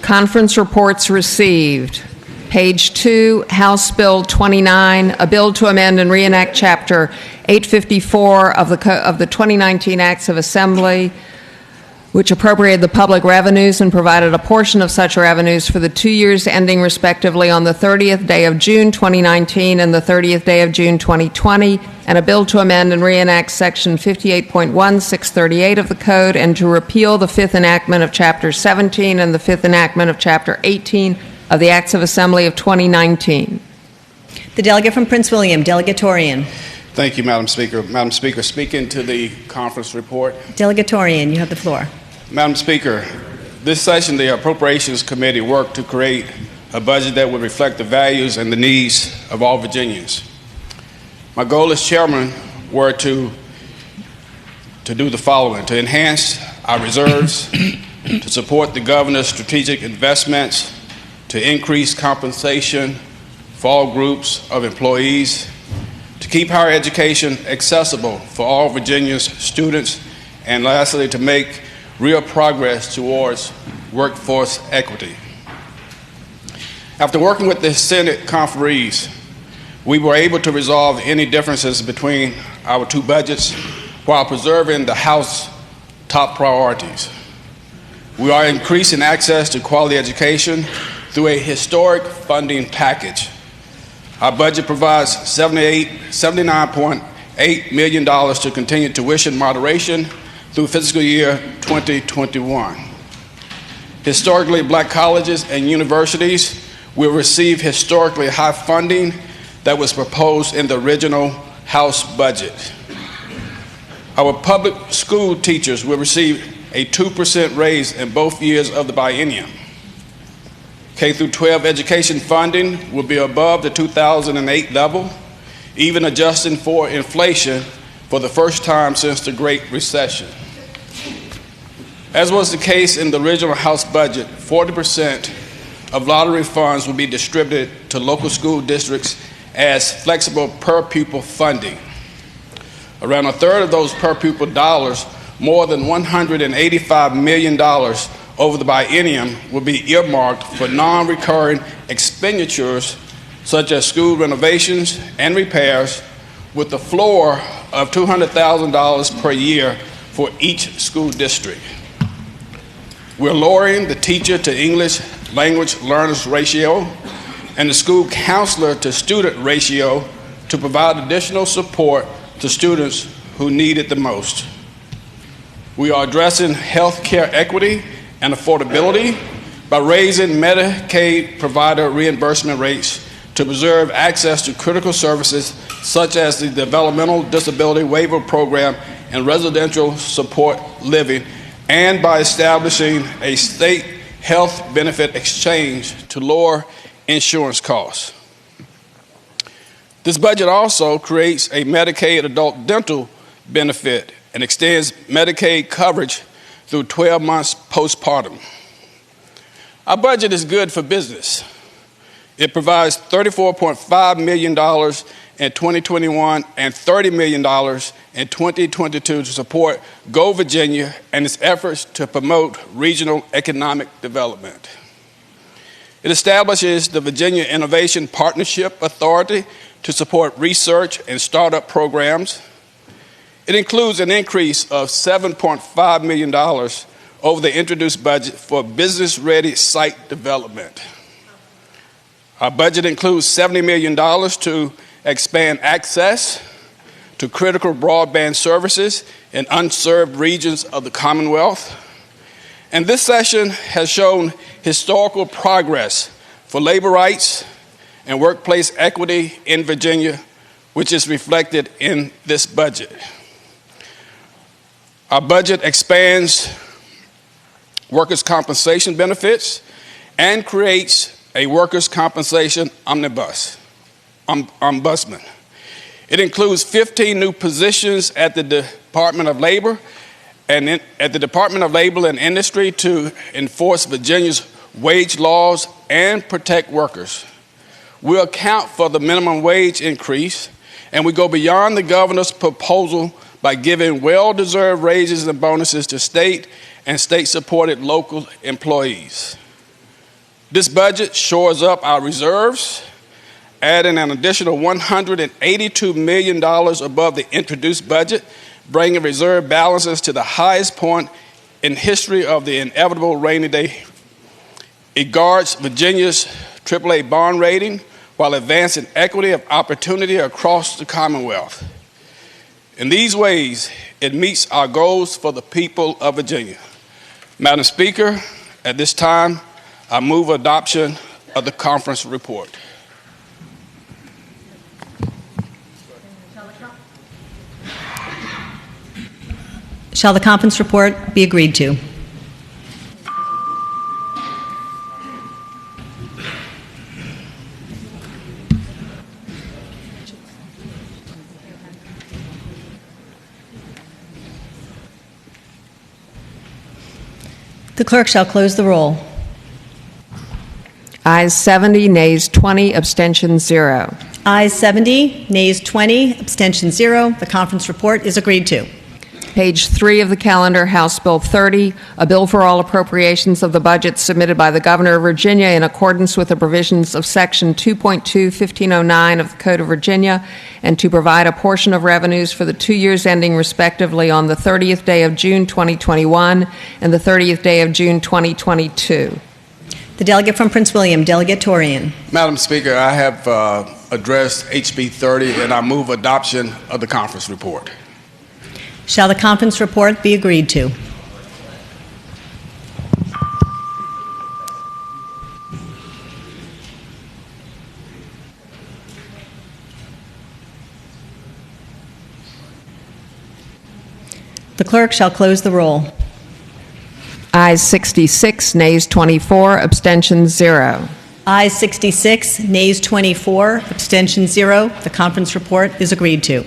Conference reports received. Page 2, House Bill 29, a bill to amend and reenact Chapter 854 of the 2019 Acts of Assembly, which appropriated the public revenues and provided a portion of such revenues for the 2 years ending respectively on the 30th day of June 2019 and the 30th day of June 2020, and a bill to amend and reenact Section 58.1638 of the Code and to repeal the Fifth Enactment of Chapter 17 and the Fifth Enactment of Chapter 18 of the Acts of Assembly of 2019. The delegate from Prince William, Delegate Torian. Thank you, Madam Speaker. Madam Speaker, speaking to the conference report. Delegate Torian, you have the floor. Madam Speaker, this session, the Appropriations Committee worked to create a budget that would reflect the values and the needs of all Virginians. My goal as chairman were to do the following: to enhance our reserves, to support the governor's strategic investments, to increase compensation for all groups of employees, to keep higher education accessible for all Virginia's students, and lastly, to make real progress towards workforce equity. After working with the Senate conferees, we were able to resolve any differences between our two budgets while preserving the House top priorities. We are increasing access to quality education through a historic funding package. Our budget provides $79.8 million to continue tuition moderation through fiscal year 2021. Historically, black colleges and universities will receive historically high funding that was proposed in the original House budget. Our public school teachers will receive a 2% raise in both years of the biennium. K-12 education funding will be above the 2008 level, even adjusting for inflation for the first time since the Great Recession. As was the case in the original House budget, 40% of lottery funds will be distributed to local school districts as flexible per-pupil funding. Around a third of those per-pupil dollars, more than $185 million over the biennium, will be earmarked for non-recurring expenditures such as school renovations and repairs, with a floor of $200,000 per year for each school district. We're lowering the teacher to English language learners ratio and the school counselor to student ratio to provide additional support to students who need it the most. We are addressing health care equity and affordability by raising Medicaid provider reimbursement rates to preserve access to critical services such as the Developmental Disability Waiver Program and residential support living, and by establishing a state health benefit exchange to lower insurance costs. This budget also creates a Medicaid adult dental benefit and extends Medicaid coverage through 12 months postpartum. Our budget is good for business. It provides $34.5 million in 2021 and $30 million in 2022 to support Go Virginia and its efforts to promote regional economic development. It establishes the Virginia Innovation Partnership Authority to support research and startup programs. It includes an increase of $7.5 million over the introduced budget for business-ready site development. Our budget includes $70 million to expand access to critical broadband services in unserved regions of the Commonwealth. And this session has shown historical progress for labor rights and workplace equity in Virginia, which is reflected in this budget. Our budget expands workers' compensation benefits and creates a workers' compensation ombudsman. It includes 15 new positions at the Department of Labor and Industry to enforce Virginia's wage laws and protect workers. We account for the minimum wage increase, and we go beyond the governor's proposal by giving well-deserved raises and bonuses to state and state-supported local employees. This budget shores up our reserves, adding an additional $182 million above the introduced budget, bringing reserve balances to the highest point in history of the inevitable rainy day. It guards Virginia's AAA bond rating while advancing equity of opportunity across the Commonwealth. In these ways, it meets our goals for the people of Virginia. Madam Speaker, at this time, I move adoption of the conference report. Shall the conference report be agreed to? The clerk shall close the roll. Ayes 70, nays 20, abstentions 0. Ayes 70, nays 20, abstentions 0. The conference report is agreed to. Page 3 of the calendar, House Bill 30, a bill for all appropriations of the budget submitted by the Governor of Virginia in accordance with the provisions of Section 2.2-1509 of the Code of Virginia, and to provide a portion of revenues for the 2 years ending respectively on the 30th day of June 2021 and the 30th day of June 2022. The delegate from Prince William, Delegate Torian. Madam Speaker, I have addressed HB 30, and I move adoption of the conference report. Shall the conference report be agreed to? The clerk shall close the roll. Ayes 66, nays 24, abstentions 0. Ayes 66, nays 24, abstentions 0. The conference report is agreed to.